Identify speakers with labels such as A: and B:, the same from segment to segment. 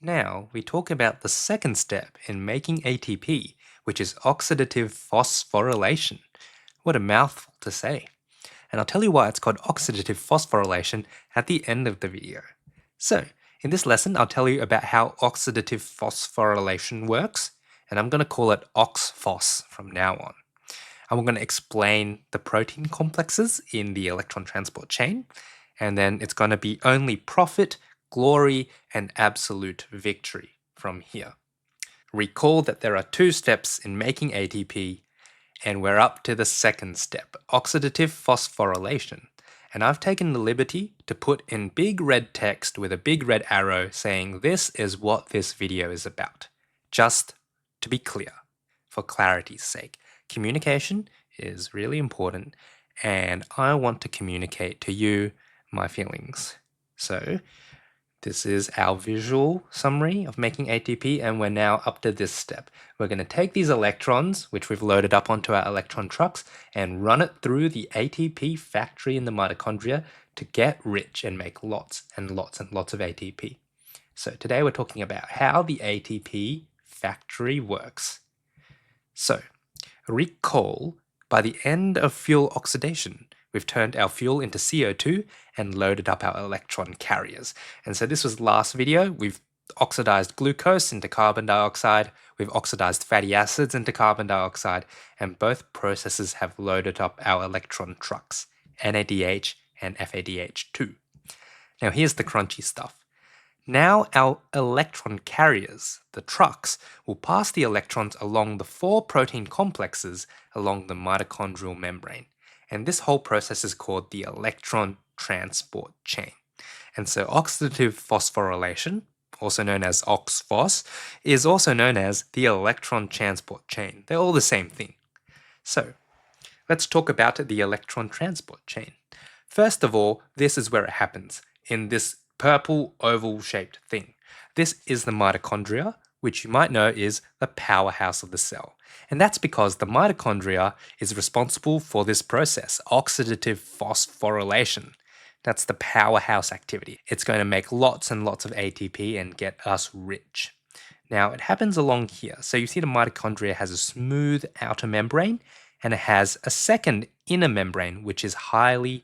A: Now we talk about the second step in making ATP, which is oxidative phosphorylation. What a mouthful to say. And I'll tell you why it's called oxidative phosphorylation at the end of the video. So, in this lesson, I'll tell you about how oxidative phosphorylation works, and I'm going to call it OXPHOS from now on. And we're going to explain the protein complexes in the electron transport chain, and then it's going to be only profit, glory, and absolute victory from here. Recall that there are two steps in making ATP, and we're up to the second step, oxidative phosphorylation. And I've taken the liberty to put in big red text with a big red arrow saying this is what this video is about. Just to be clear, for clarity's sake, communication is really important, and I want to communicate to you my feelings. So this is our visual summary of making ATP, and we're now up to this step. We're going to take these electrons, which we've loaded up onto our electron trucks, and run it through the ATP factory in the mitochondria to get rich and make lots and lots and lots of ATP. So today we're talking about how the ATP factory works. So recall, by the end of fuel oxidation, we've turned our fuel into CO2 and loaded up our electron carriers. And so this was last video. We've oxidized glucose into carbon dioxide. We've oxidized fatty acids into carbon dioxide. And both processes have loaded up our electron trucks, NADH and FADH2. Now here's the crunchy stuff. Now our electron carriers, the trucks, will pass the electrons along the 4 protein complexes along the mitochondrial membrane. And this whole process is called the Electron Transport Chain. And so oxidative phosphorylation, also known as OXPHOS, is also known as the Electron Transport Chain. They're all the same thing. So let's talk about the Electron Transport Chain. First of all, this is where it happens, in this purple oval-shaped thing. This is the mitochondria, which you might know is the powerhouse of the cell. And that's because the mitochondria is responsible for this process, oxidative phosphorylation. That's the powerhouse activity. It's going to make lots and lots of ATP and get us rich. Now, it happens along here. So you see the mitochondria has a smooth outer membrane, and it has a second inner membrane, which is highly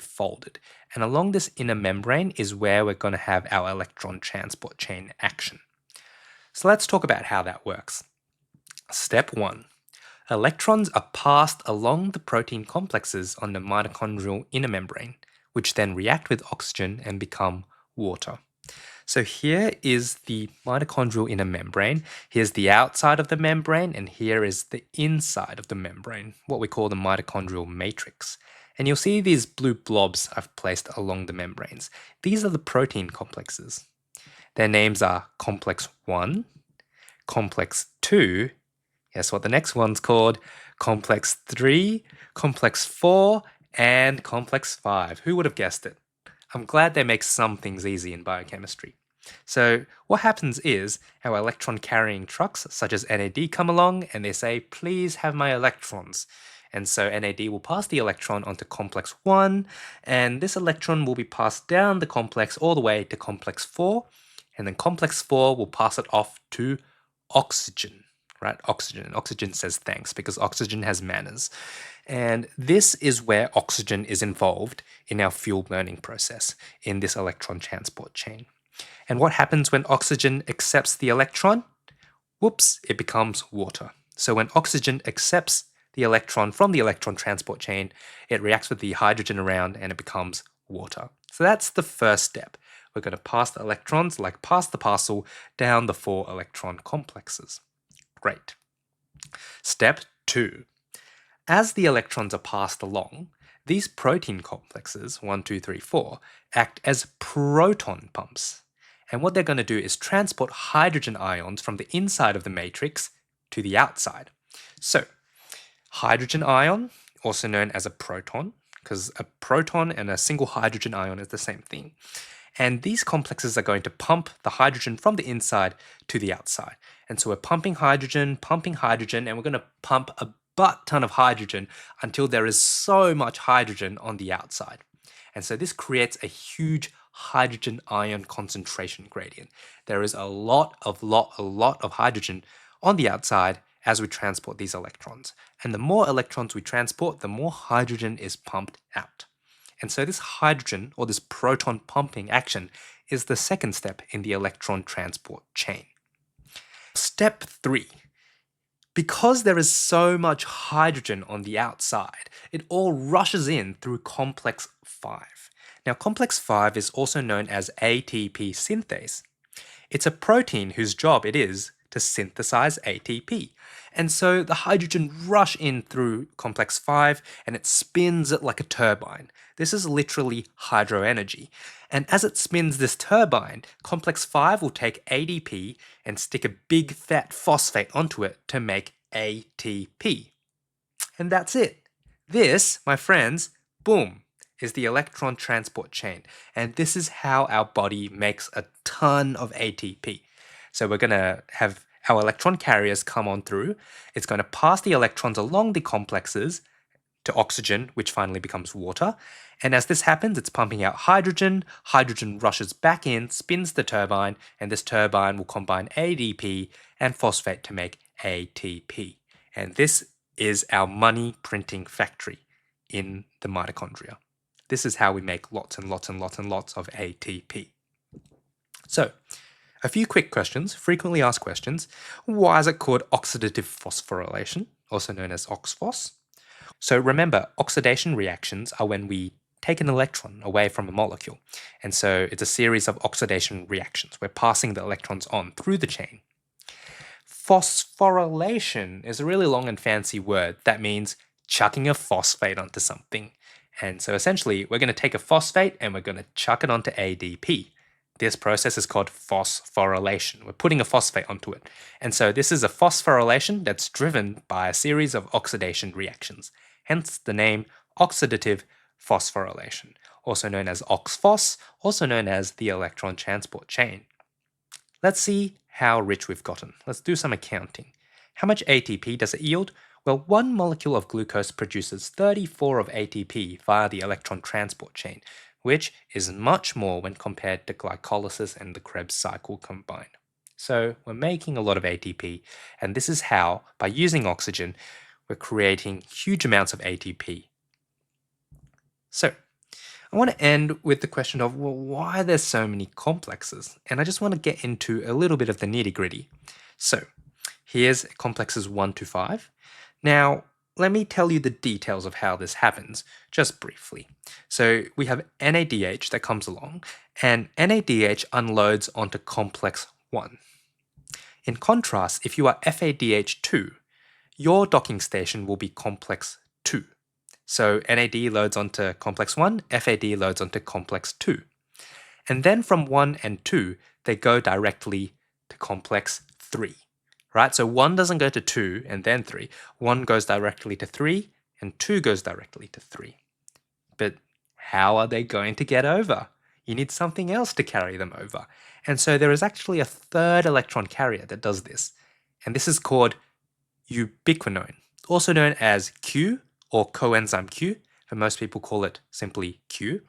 A: folded. And along this inner membrane is where we're going to have our electron transport chain action. So let's talk about how that works. Step 1. Electrons are passed along the protein complexes on the mitochondrial inner membrane, which then react with oxygen and become water. So here is the mitochondrial inner membrane, here's the outside of the membrane, and here is the inside of the membrane, what we call the mitochondrial matrix. And you'll see these blue blobs I've placed along the membranes. These are the protein complexes. Their names are complex 1, complex 2, guess what the next one's called? Complex 3, complex 4, and complex 5. Who would have guessed it? I'm glad they make some things easy in biochemistry. So what happens is our electron carrying trucks, such as NAD, come along and they say, please have my electrons. And so NAD will pass the electron onto complex 1, and this electron will be passed down the complex all the way to complex 4, and then complex 4 will pass it off to oxygen, right? Oxygen says thanks because oxygen has manners. And this is where oxygen is involved in our fuel burning process in this electron transport chain. And what happens when oxygen accepts the electron? Whoops, it becomes water. So when oxygen accepts the electron from the electron transport chain, it reacts with the hydrogen around and it becomes water. So that's the first step. We're going to pass the electrons, like pass the parcel, down the 4 electron complexes. Great. Step 2. As the electrons are passed along, these protein complexes, 1, 2, 3, 4, act as proton pumps. And what they're going to do is transport hydrogen ions from the inside of the matrix to the outside. So, hydrogen ion, also known as a proton, because a proton and a single hydrogen ion is the same thing. And these complexes are going to pump the hydrogen from the inside to the outside. And so we're pumping hydrogen, and we're going to pump a butt ton of hydrogen until there is so much hydrogen on the outside. And so this creates a huge hydrogen ion concentration gradient. There is a lot of hydrogen on the outside as we transport these electrons. And the more electrons we transport, the more hydrogen is pumped out. And so this hydrogen, or this proton pumping action, is the second step in the electron transport chain. Step 3. Because there is so much hydrogen on the outside, it all rushes in through complex 5. Now, complex 5 is also known as ATP synthase. It's a protein whose job it is to synthesize ATP. And so the hydrogen rush in through complex 5 and it spins it like a turbine. This is literally hydroenergy. And as it spins this turbine, complex 5 will take ADP and stick a big fat phosphate onto it to make ATP. And that's it. This, my friends, boom, is the electron transport chain. And this is how our body makes a ton of ATP. So we're going to have our electron carriers come on through. It's going to pass the electrons along the complexes to oxygen, which finally becomes water. And as this happens, it's pumping out hydrogen. Hydrogen rushes back in, spins the turbine, and this turbine will combine ADP and phosphate to make ATP. And this is our money printing factory in the mitochondria. This is how we make lots and lots and lots and lots of ATP. So, a few quick questions, frequently asked questions. Why is it called oxidative phosphorylation, also known as OXPHOS? So remember, oxidation reactions are when we take an electron away from a molecule. And so it's a series of oxidation reactions. We're passing the electrons on through the chain. Phosphorylation is a really long and fancy word that means chucking a phosphate onto something. And so essentially, we're going to take a phosphate and we're going to chuck it onto ADP. This process is called phosphorylation. We're putting a phosphate onto it. And so this is a phosphorylation that's driven by a series of oxidation reactions. Hence the name oxidative phosphorylation, also known as OXPHOS, also known as the electron transport chain. Let's see how rich we've gotten. Let's do some accounting. How much ATP does it yield? Well, one molecule of glucose produces 34 of ATP via the electron transport chain, which is much more when compared to glycolysis and the Krebs cycle combined. So we're making a lot of ATP, and this is how, by using oxygen, we're creating huge amounts of ATP. So I want to end with the question of, well, why there's so many complexes? And I just want to get into a little bit of the nitty-gritty. So here's complexes 1 to 5. Now, let me tell you the details of how this happens, just briefly. So we have NADH that comes along, and NADH unloads onto complex 1. In contrast, if you are FADH2, your docking station will be complex 2. So NAD loads onto complex 1, FAD loads onto complex 2. And then from 1 and 2, they go directly to complex 3. Right? So 1 doesn't go to 2 and then 3. 1 goes directly to 3 and 2 goes directly to 3. But how are they going to get over? You need something else to carry them over. And so there is actually a third electron carrier that does this. And this is called ubiquinone, also known as Q or coenzyme Q. For most people call it simply Q.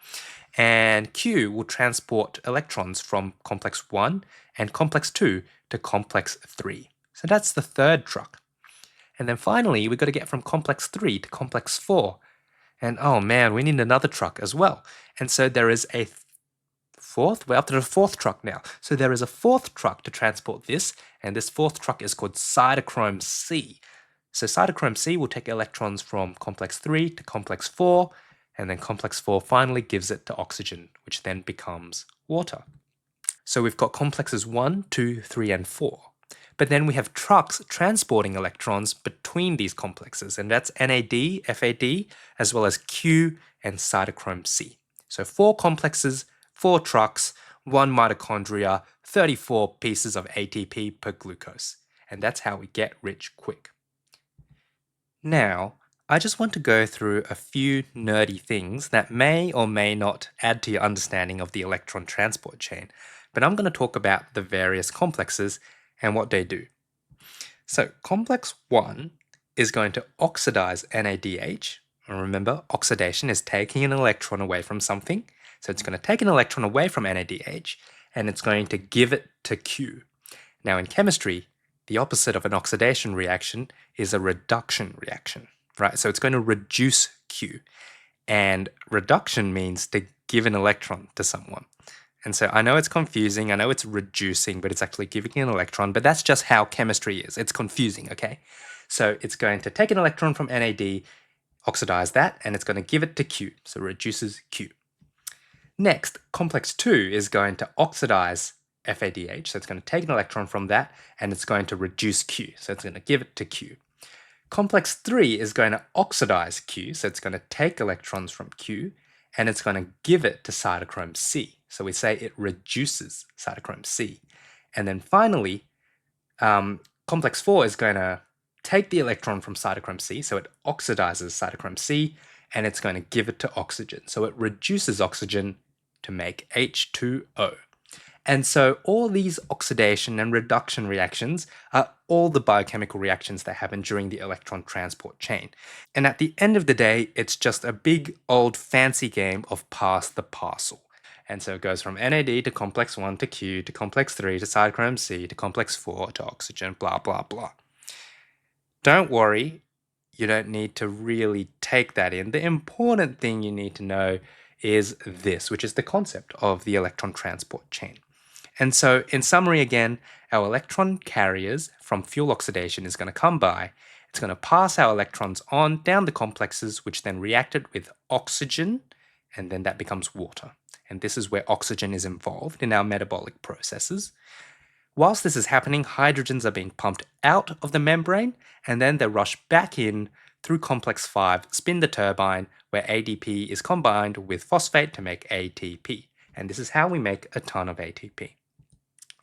A: And Q will transport electrons from complex 1 and complex 2 to complex 3. So that's the third truck. And then finally, we've got to get from complex 3 to complex 4. And oh man, we need another truck as well. And so there is a fourth, we're up to the fourth truck now. So there is a fourth truck to transport this, and this fourth truck is called cytochrome C. So cytochrome C will take electrons from complex 3 to complex 4, and then complex 4 finally gives it to oxygen, which then becomes water. So we've got complexes 1, 2, 3, and 4. But then we have trucks transporting electrons between these complexes, and that's NAD, FAD, as well as Q and cytochrome C. So 4 complexes, 4 trucks, 1 mitochondria, 34 pieces of ATP per glucose. And that's how we get rich quick. Now, I just want to go through a few nerdy things that may or may not add to your understanding of the electron transport chain, but I'm going to talk about the various complexes and what they do. So complex 1 is going to oxidize NADH. And remember, oxidation is taking an electron away from something. So it's going to take an electron away from NADH and it's going to give it to Q. Now in chemistry, the opposite of an oxidation reaction is a reduction reaction, right? So it's going to reduce Q. And reduction means to give an electron to someone. And so I know it's confusing, I know it's reducing, but it's actually giving an electron, but that's just how chemistry is. It's confusing, okay? So it's going to take an electron from NAD, oxidize that, and it's going to give it to Q, so reduces Q. Next, complex 2 is going to oxidize FADH, so it's going to take an electron from that, and it's going to reduce Q, so it's going to give it to Q. Complex 3 is going to oxidize Q, so it's going to take electrons from Q, and it's going to give it to cytochrome C. So we say it reduces cytochrome C. And then finally, complex 4 is going to take the electron from cytochrome C, so it oxidizes cytochrome C, and it's going to give it to oxygen. So it reduces oxygen to make H2O. And so all these oxidation and reduction reactions are all the biochemical reactions that happen during the electron transport chain. And at the end of the day, it's just a big old fancy game of pass the parcel. And so it goes from NAD to complex 1 to Q to complex 3 to cytochrome C to complex 4 to oxygen, blah, blah, blah. Don't worry, you don't need to really take that in. The important thing you need to know is this, which is the concept of the electron transport chain. And so, in summary again, our electron carriers from fuel oxidation is going to come by. It's going to pass our electrons on down the complexes, which then reacted with oxygen, and then that becomes water. And this is where oxygen is involved in our metabolic processes. Whilst this is happening, hydrogens are being pumped out of the membrane, and then they rush back in through complex 5, spin the turbine, where ADP is combined with phosphate to make ATP. And this is how we make a ton of ATP.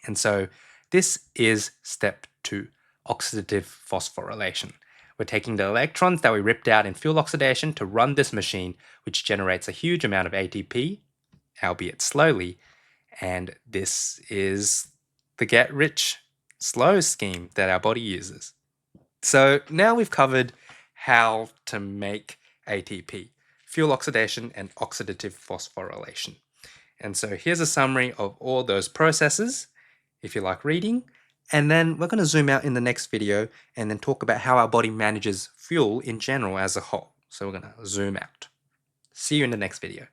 A: And so this is step 2, oxidative phosphorylation. We're taking the electrons that we ripped out in fuel oxidation to run this machine, which generates a huge amount of ATP, albeit slowly, and this is the get-rich-slow scheme that our body uses. So now we've covered how to make ATP, fuel oxidation and oxidative phosphorylation. And so here's a summary of all those processes, if you like reading. And then we're going to zoom out in the next video and then talk about how our body manages fuel in general as a whole. So we're going to zoom out. See you in the next video.